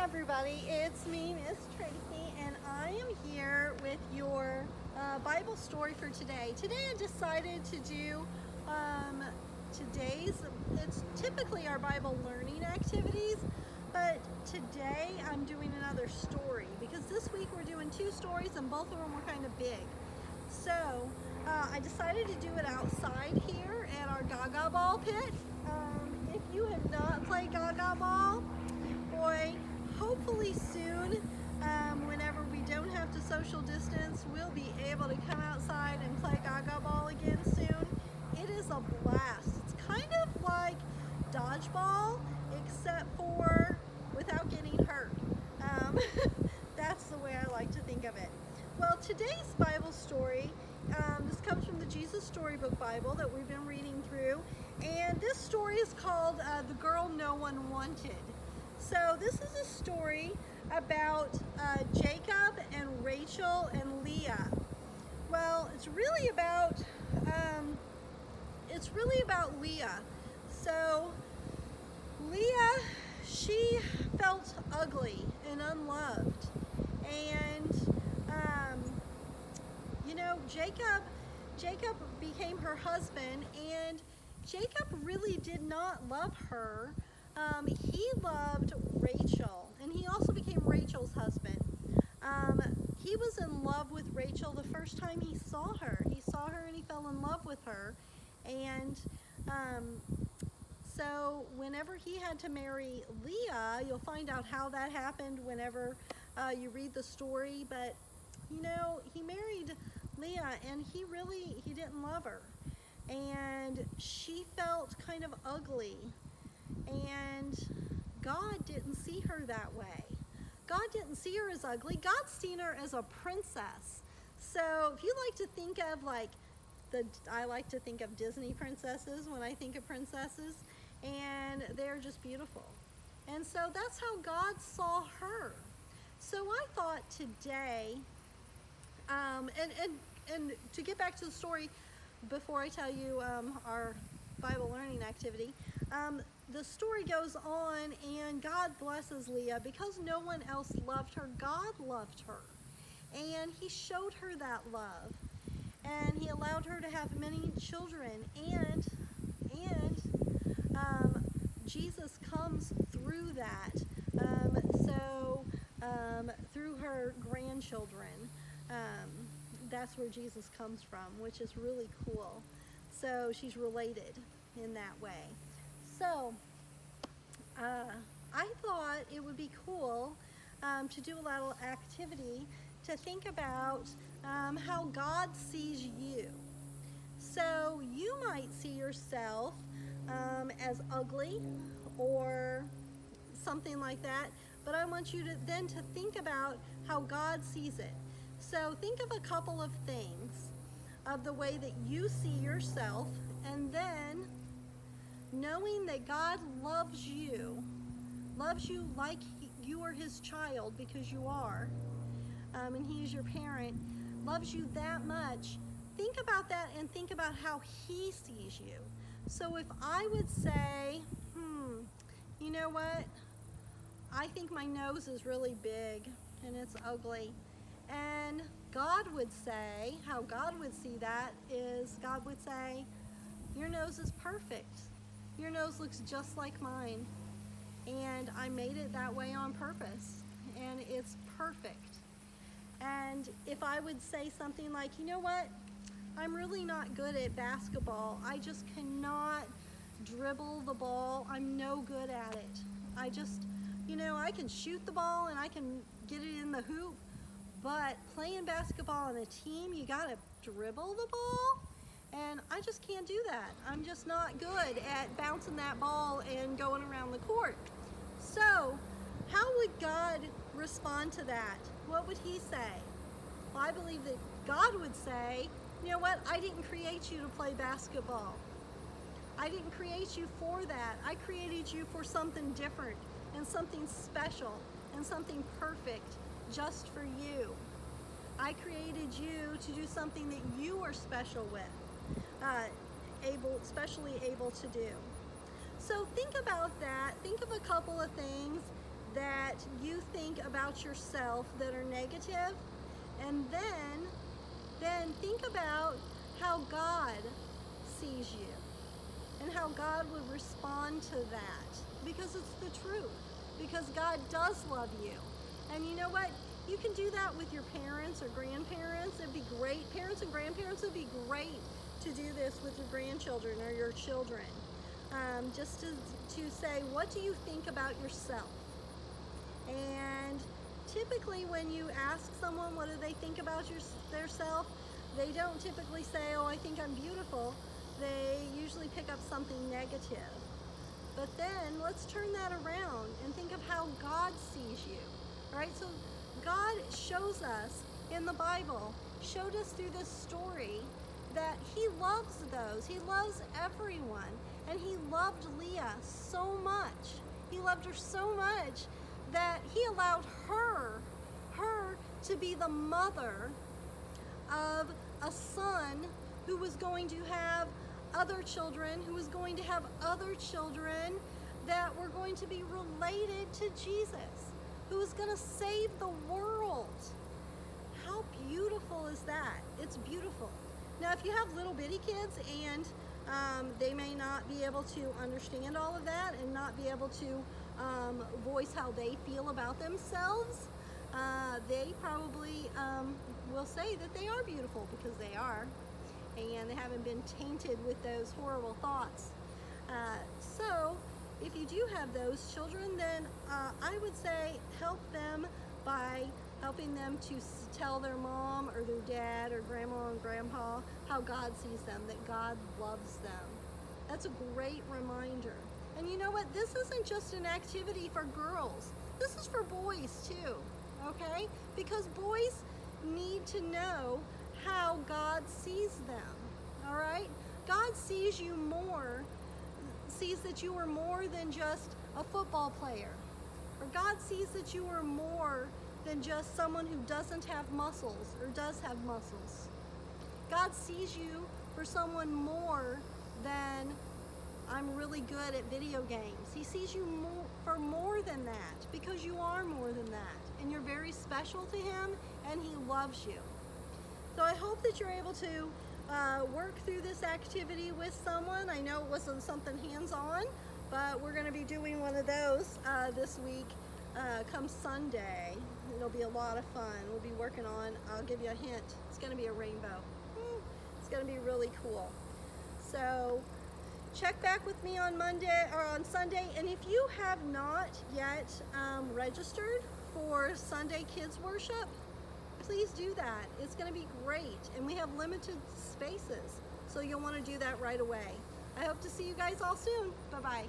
everybody, it's me, Miss Tracy, and I am here with your Bible story for today. Today I decided to do it's typically our Bible learning activities, but today I'm doing another story because this week we're doing two stories and both of them were kind of big. So I decided to do it outside here at our Gaga Ball pit. If you have not played Gaga Ball, boy, hopefully soon, whenever we don't have to social distance, we'll be able to come outside and play Gaga Ball again soon. It is a blast. It's kind of like dodgeball, except for without getting hurt. That's the way I like to think of it. Well, today's Bible story, this comes from the Jesus Storybook Bible that we've been reading through, and this story is called The Girl No One Wanted. So this is a story about Jacob and Rachel and Leah. Well, it's really about Leah. So Leah, she felt ugly and unloved, and Jacob became her husband, and Jacob really did not love her. He loved Rachel, and he also became Rachel's husband. He was in love with Rachel the first time he saw her. He saw her and he fell in love with her. And so whenever he had to marry Leah, you'll find out how that happened whenever you read the story. But, he married Leah, and he didn't love her. And she felt kind of ugly. And God didn't see her that way. God didn't see her as ugly. God's seen her as a princess. So if you like to think of I like to think of Disney princesses when I think of princesses, and they're just beautiful. And so that's how God saw her. So I thought today, and to get back to the story before I tell you our Bible learning activity, the story goes on, and God blesses Leah because no one else loved her. God loved her, and he showed her that love, and he allowed her to have many children, and Jesus comes through that, through her grandchildren. That's where Jesus comes from, which is really cool. So she's related in that way. So I thought it would be cool to do a little activity to think about how God sees you. So you might see yourself as ugly or something like that, but I want you to then to think about how God sees it. So think of a couple of things of the way that you see yourself, and then knowing that God loves you like you are his child, because you are, and he is your parent, loves you that much. Think about that and think about how he sees you. So if I would say, you know what, I think my nose is really big and it's ugly, and God would say, how God would see that is, God would say, your nose is perfect. Your nose looks just like mine, and I made it that way on purpose, and it's perfect. And if I would say something like, you know what, I'm really not good at basketball. I just cannot dribble the ball. I'm no good at it. I just, I can shoot the ball and I can get it in the hoop, but playing basketball on a team, you gotta dribble the ball, and I just can't do that. I'm just not good at bouncing that ball and going around the court. So how would God respond to that? What would he say? Well, I believe that God would say, you know what, I didn't create you to play basketball. I didn't create you for that. I created you for something different and something special and something perfect just for you. I created you to do something that you are special with, especially able to do. So think about that. Think of a couple of things that you think about yourself that are negative, and then think about how God sees you and how God would respond to that, because it's the truth, because God does love you. And you know what? You can do that with your parents or grandparents. It'd be great. Parents and grandparents, would be great to do this with your grandchildren or your children. Just to say, what do you think about yourself? And typically when you ask someone what do they think about their self, they don't typically say, oh, I think I'm beautiful. They usually pick up something negative. But then let's turn that around and think of how God sees you. All right, so God shows us in the Bible, showed us through this story that he loves those. He loves everyone. And he loved Leah so much. He loved her so much that he allowed her to be the mother of a son who was going to have other children, who was going to have other children that were going to be related to Jesus, who was going to save the world. How beautiful is that? It's beautiful. Now, if you have little bitty kids and they may not be able to understand all of that and not be able to voice how they feel about themselves, they probably will say that they are beautiful, because they are, and they haven't been tainted with those horrible thoughts. So if you do have those children, then I would say help them by helping them to tell their mom or their dad or grandma and grandpa how God sees them, that God loves them. That's a great reminder. And you know what? This isn't just an activity for girls. This is for boys too, okay? Because boys need to know how God sees them, all right? God sees you more, sees that you are more than just a football player. Or God sees that you are more than just someone who doesn't have muscles or does have muscles. God sees you for someone more than I'm really good at video games. He sees you for more than that, because you are more than that. And you're very special to him, and he loves you. So I hope that you're able to work through this activity with someone. I know it wasn't something hands-on, but we're going to be doing one of those this week come Sunday. It'll be a lot of fun. We'll be working on, I'll give you a hint, it's going to be a rainbow. It's going to be really cool. So check back with me on Monday or on Sunday, and if you have not yet registered for Sunday Kids Worship, please do that. It's going to be great, and we have limited spaces, so you'll want to do that right away. I hope to see you guys all soon. Bye-bye.